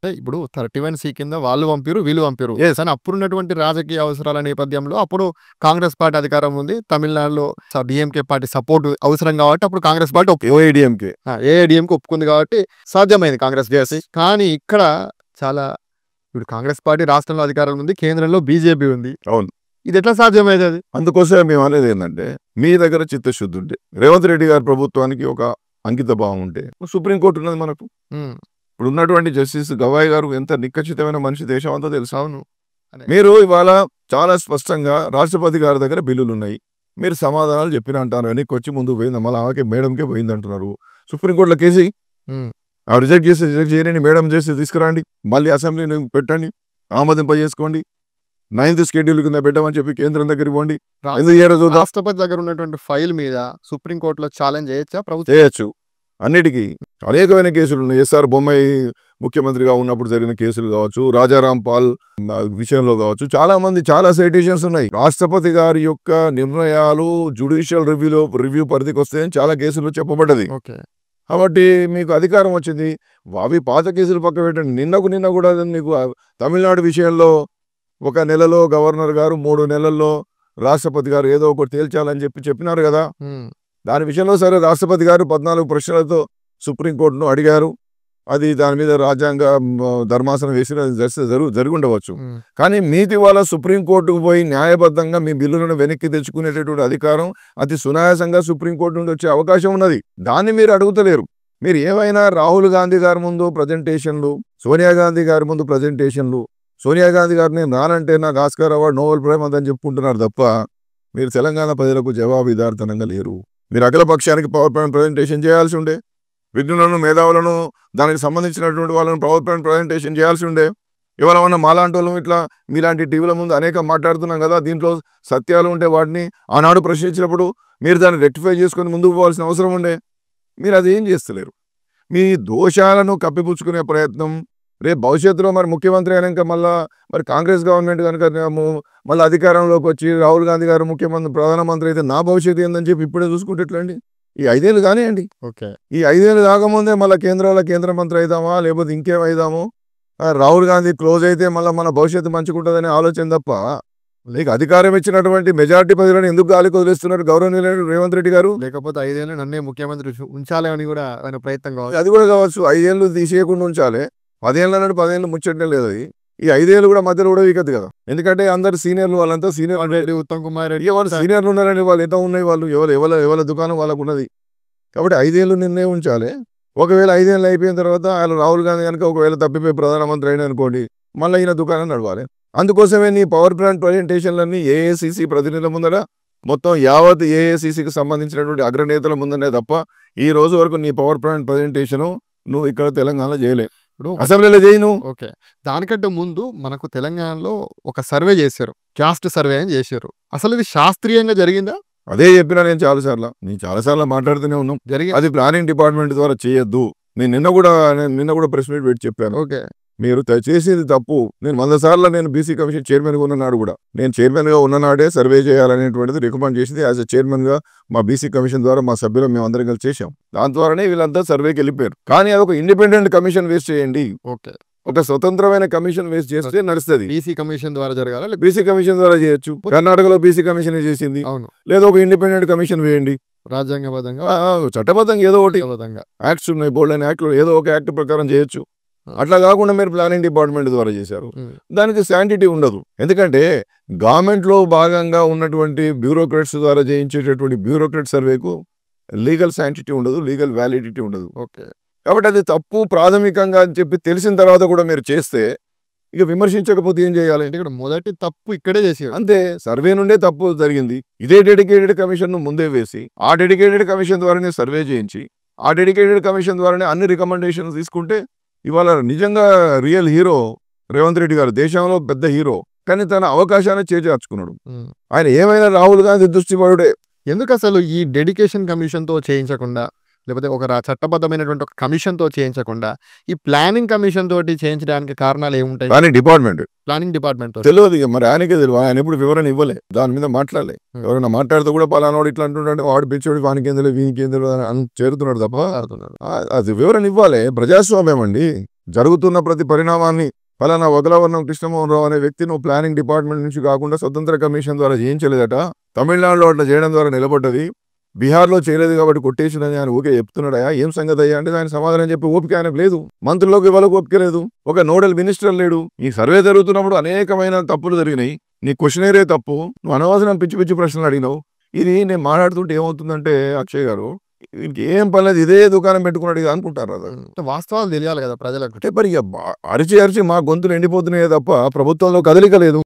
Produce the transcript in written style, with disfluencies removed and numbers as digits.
ఇప్పుడు 31C కింద వాళ్ళు పంపిర్రు, వీళ్ళు పంపిర్రు. యెస్. కానీ అప్పుడున్నటువంటి రాజకీయ అవసరాల నేపథ్యంలో అప్పుడు కాంగ్రెస్ పార్టీ అధికారం ఉంది. తమిళనాడులో డీఎంకే పార్టీ సపోర్ట్ అవసరం కాబట్టి అప్పుడు కాంగ్రెస్ పార్టీ ఏఐడిఎంకే ఏఐడిఎంకే ఒప్పుకుంది కాబట్టి సాధ్యమైంది కాంగ్రెస్ పార్టీ. కానీ ఇక్కడ చాలా ఇప్పుడు కాంగ్రెస్ పార్టీ రాష్ట్రంలో అధికారం ఉంది, కేంద్రంలో బీజేపీ ఉంది. అవును. ఇది ఎట్లా సాధ్యమైంది అది? అందుకోసమే మేము అనేది ఏంటంటే మీ దగ్గర చిత్తశుద్ధి ఉంటే రేవంత్ రెడ్డి గారి ప్రభుత్వానికి ఒక అంకిత భావం ఉంటే సుప్రీంకోర్టు ఉన్నది మనకు. ఇప్పుడు ఉన్నటువంటి జస్టిస్ గవాయ్ గారు ఎంత నిక్కచ్చితమైన మనిషి, దేశం అంతా తెలుసు. అవును. మీరు ఇవాళ చాలా స్పష్టంగా రాష్ట్రపతి గారి దగ్గర బిల్లులు ఉన్నాయి, మీరు సమాధానాలు చెప్పిన అంటారు అని వచ్చి ముందుకు పోయింది, మళ్ళీ ఆమెకి మేడంకే పోయింది అంటున్నారు. సుప్రీంకోర్టులో కేసు రిజెక్ట్ చేయని మేడం చేసి తీసుకురండి, మళ్ళీ అసెంబ్లీని పెట్టండి, ఆమోదింపజేసుకోండి, 9th షెడ్యూల్ కింద పెట్టమని చెప్పి కేంద్రం దగ్గర ఇవ్వండి. రాష్ట్రపతి దగ్గర ఉన్నటువంటి ఫైల్ మీద సుప్రీంకోర్టులో ఛాలెంజ్ చేయొచ్చా? ప్రభుత్వం చేయొచ్చు. అన్నిటికీ అనేకమైన కేసులు ఉన్నాయి. ఎస్ఆర్ బొమ్మాయి ముఖ్యమంత్రిగా ఉన్నప్పుడు జరిగిన కేసులు కావచ్చు, రాజారాం పాల్ విషయంలో కావచ్చు, చాలా మంది చాలా సైటేషన్స్ ఉన్నాయి. రాష్ట్రపతి గారి యొక్క నిర్ణయాలు జుడిషియల్ రివ్యూ పరిధికి వస్తాయని చాలా కేసులు చెప్పబడ్డది. కాబట్టి మీకు అధికారం వచ్చింది, అవి పాత కేసులు పక్క పెట్టండి. నిన్న కూడా మీకు తమిళనాడు విషయంలో 1 నెలలో గవర్నర్ గారు 3 నెలల్లో రాష్ట్రపతి గారు ఏదో ఒకటి తేల్చాలని చెప్పినారు కదా. దాని విషయంలో సరే రాష్ట్రపతి గారు 14 ప్రశ్నలతో సుప్రీంకోర్టును అడిగారు. అది దాని మీద రాజ్యాంగ ధర్మాసనం వేసిన జరిగి ఉండవచ్చు. కానీ మీది వాళ్ళ సుప్రీంకోర్టుకు పోయి న్యాయబద్ధంగా మీ బిల్లులను వెనక్కి తెచ్చుకునేటటువంటి అధికారం అతి సునాయాసంగా సుప్రీంకోర్టు నుండి వచ్చే అవకాశం ఉన్నది. దాన్ని మీరు అడుగుతలేరు. మీరు ఏమైనా రాహుల్ గాంధీ గారి ముందు ప్రజెంటేషన్లు, సోనియా గాంధీ గారి ముందు ప్రజెంటేషన్లు, సోనియా గాంధీ గారిని నానంటే నాకు ఆస్కార్ అవార్డు, నోబెల్ ప్రైజ్ అని చెప్పుకుంటున్నారు తప్ప మీరు తెలంగాణ ప్రజలకు జవాబుదారితనంగా లేరు. మీరు అఖిల పక్షానికి పవర్ పాయింట్ ప్రజెంటేషన్ చేయాల్సి ఉండే, విజ్ఞులను మేధావులను దానికి సంబంధించినటువంటి వాళ్ళని పవర్ పాయింట్ ప్రజెంటేషన్ చేయాల్సి ఉండే. ఇవాళ ఉన్న మాలాంటి వాళ్ళు ఇట్లా మీలాంటి టీవీల ముందు అనేక మాట్లాడుతున్నాం కదా, దీంట్లో సత్యాలు ఉంటే వాటిని ఆనాడు ప్రశ్నించినప్పుడు మీరు దాన్ని రెక్టిఫై చేసుకొని ముందుకు పోవాల్సిన అవసరం ఉండే. మీరు అది ఏం చేస్తలేరు. మీ దోషాలను కప్పిపుచ్చుకునే ప్రయత్నం రేపు భవిష్యత్తులో మరి ముఖ్యమంత్రి అయినాక మరి కాంగ్రెస్ గవర్నమెంట్ కనుక మళ్ళీ అధికారంలోకి వచ్చి రాహుల్ గాంధీ గారు ప్రధానమంత్రి అయితే నా భవిష్యత్తు ఏందని చెప్పి ఇప్పుడే చూసుకుంటే ఎట్లండి? ఈ 5 ఏళ్ళు కానివ్వండి. ఈ 5 ఏళ్ళు కాకముందే మళ్ళీ కేంద్ర మంత్రి అవుదామా లేకపోతే ఇంకేమైదామో, రాహుల్ గాంధీ క్లోజ్ అయితే మళ్ళీ మన భవిష్యత్తు మంచిగుంటుందనే ఆలోచన తప్ప లేక అధికారం ఇచ్చినటువంటి మెజారిటీ ప్రజలను ఎందుకు గాలికి వదిలేస్తున్నారు గౌరవనీయులు రేవంత్ రెడ్డి గారు? లేకపోతే 5 ఏళ్ళు నన్నే ముఖ్యమంత్రి ఉంచాలని కూడా ఆయన ప్రయత్నం కావచ్చు. అది కూడా కావచ్చు. 5 ఏళ్ళు తీసేయకుండా ఉంచాలి. 10 ఏళ్ళు అన్నాడు, 10 ఏళ్ళు ముచ్చటే లేదు. అది ఈ 5 ఏళ్ళు కూడా మధ్యలో కూడా వీకదు కదా. ఎందుకంటే అందరు సీనియర్లు, వాళ్ళంతా సీనియర్, ఉత్తమ్ కుమార్ రెడ్డి వాళ్ళు సీనియర్లు ఉన్నారని వాళ్ళు ఎంత ఉన్నాయి, వాళ్ళు ఎవరి దుకాణం వాళ్ళకు ఉన్నది. కాబట్టి 5 ఏళ్ళు నిన్నే ఉంచాలి. ఒకవేళ 5 ఏళ్ళు అయిపోయిన తర్వాత ఆయన రాహుల్ గాంధీ కనుక ఒకవేళ తప్పిపోయి ప్రధానమంత్రి అయిన అనుకోండి, మళ్ళీ ఈయన దుకాణం నడవాలి. అందుకోసమే నీ పవర్ ప్లాంట్ ప్రజెంటేషన్లన్నీ ఏఐసిసి ప్రతినిధుల ముందర, మొత్తం యావత్ ఏఐసిసికి సంబంధించినటువంటి అగ్రనేతల ముందనే తప్ప ఈ రోజు వరకు నీ పవర్ ప్లాంట్ ప్రజెంటేషన్ నువ్వు ఇక్కడ తెలంగాణలో చేయలేవు. అసెంబ్లీలో చేయను. ఓకే, దానికంటే ముందు మనకు తెలంగాణలో ఒక సర్వే చేశారు, క్యాస్ట్ సర్వే అని చేశారు. అసలు ఇది శాస్త్రీయంగా జరిగిందా? అదే చెప్పినా నేను చాలాసార్లు మాట్లాడుతూనే ఉన్నాం. అది ప్లానింగ్ డిపార్ట్మెంట్ ద్వారా చేయొద్దు. నేను నిన్న కూడా ప్రెస్ మీట్ పెట్టి చెప్పాను. ఓకే, మీరు చేసేది తప్పు. నేను 100 సార్లు నేను బీసీ కమిషన్ చైర్మన్గా ఉన్ననాడు కూడా, నేను చైర్మన్గా ఉన్ననాడే సర్వే చేయాలనేటువంటిది రికమెండ్ చేసింది. యాజ్ ఎ చైర్మన్గా మా బీసీ కమిషన్ ద్వారా మా సభ్యులు మేము అందరం కలిసి చేశాం. దాని ద్వారానే వీళ్ళంతా సర్వేకి వెళ్ళిపోయారు. కానీ అది ఒక ఇండిపెండెంట్ కమిషన్ వేస్ట్ చేయండి. ఓకే, ఒక స్వతంత్రమైన కమిషన్ వేస్ట్ చేస్తే నడుస్తుంది. బీసీ కమిషన్ ద్వారా జరగాలి, బీసీ కమిషన్ ద్వారా చేయొచ్చు. కర్ణాటకలో బీసీ కమిషన్ చేసింది. అవును. లేదా ఒక ఇండిపెండెంట్ కమిషన్ వేయండి, రాజ్యాంగబద్ధంగా చట్టబద్ధంగా ఏదో ఒకటి యాక్ట్స్ ఉన్నాయి, బోల్డ్ అయిన యాక్ట్, ఏదో ఒక యాక్ట్ ప్రకారం చేయొచ్చు. అట్లా కాకుండా మీరు ప్లానింగ్ డిపార్ట్మెంట్ ద్వారా చేశారు. దానికి శాంటిటీ ఉండదు. ఎందుకంటే గవర్నమెంట్లో భాగంగా ఉన్నటువంటి బ్యూరోక్రాట్స్ ద్వారా చేయించేటటువంటి బ్యూరోక్రాట్ సర్వేకు లీగల్ శాంటిటీ ఉండదు, లీగల్ వ్యాలిడిటీ ఉండదు. ఓకే, కాబట్టి అది తప్పు ప్రాథమికంగా అని చెప్పి తెలిసిన తర్వాత కూడా మీరు చేస్తే ఇక విమర్శించకపోతే ఏం చేయాలి? ఇక్కడ మొదటి తప్పు ఇక్కడే చేసారు అంతే. సర్వే నుండే తప్పు జరిగింది. ఇదే డెడికేటెడ్ కమిషన్ ముందే వేసి ఆ డెడికేటెడ్ కమిషన్ ద్వారానే సర్వే చేయించి ఆ డెడికేటెడ్ కమిషన్ ద్వారానే అన్ని రికమెండేషన్స్ తీసుకుంటే ఇవాళ నిజంగా రియల్ హీరో రేవంత్ రెడ్డి గారు, దేశంలో పెద్ద హీరో. కానీ తన అవకాశాన్ని చేజార్చుకున్నాడు. ఆయన ఏమైనా రాహుల్ గాంధీ దృష్టిపరుడే. ఎందుకు అసలు ఈ డెడికేషన్ కమిషన్తో చేయించకుండా, లేకపోతే ఒక చట్టబద్ధమైనటువంటి ఒక కమిషన్తో చేయించకుండా ఈ ప్లానింగ్ కమిషన్ తోటి చేయించడానికి కారణాలు ఏముంటాయి? ప్లానింగ్ డిపార్ట్మెంట్ తెలియదు. మరి ఆయనకే తెలియదు. ఆయన ఎప్పుడు వివరణ ఇవ్వలే, దాని మీద మాట్లాడలే. ఎవరైనా మాట్లాడితే కూడా పలానాడు ఇట్లా అంటుంటే వాడు పిచ్చోడు, వానికి ఎందులో వీనికి ఎందులో అని చేరుతున్నాడు తప్ప అది వివరణ ఇవ్వాలి. ప్రజాస్వామ్యం అండి. జరుగుతున్న ప్రతి పరిణామాన్ని ఫలానా వగలవర్ణం కృష్ణమోహన్ రావు అనే వ్యక్తి నువ్వు ప్లానింగ్ డిపార్ట్మెంట్ నుంచి కాకుండా స్వతంత్ర కమిషన్ ద్వారా చేయించలేదట, తమిళనాడులో అట్లా చేయడం ద్వారా నిలబడ్డది, బీహార్లో చేయలేదు కాబట్టి కొట్టేసిందని ఆయన ఊకే చెప్తున్నాడయా, ఏం సంగతి అయ్యా అంటే ఆయన సమాధానం చెప్పి ఓపిక ఆయనకు లేదు, మంత్రులకు వాళ్ళకు ఓపిక లేదు, ఒక నోడల్ మినిస్టర్ లేడు. ఈ సర్వే జరుగుతున్నప్పుడు అనేకమైన తప్పులు జరిగినాయి, నీ క్వశ్చనేరే తప్పు, నువ్వు అనవసరం పిచ్చి పిచ్చి ప్రశ్నలు అడిగినావు. ఇది నేను మాట్లాడుతుంటే ఏమవుతుందంటే అక్షయ్ గారు, వీనికి ఏం పర్లేదు ఇదే దుకాణం పెట్టుకున్నాడు ఇది అనుకుంటారు. అది వాస్తవాలు తెలియాలి కదా ప్రజలకు. అంటే మరి ఇక అరిచి అరిచి మా గొంతులు ఎండిపోతున్నాయే తప్ప ప్రభుత్వంలో కదలిక లేదు.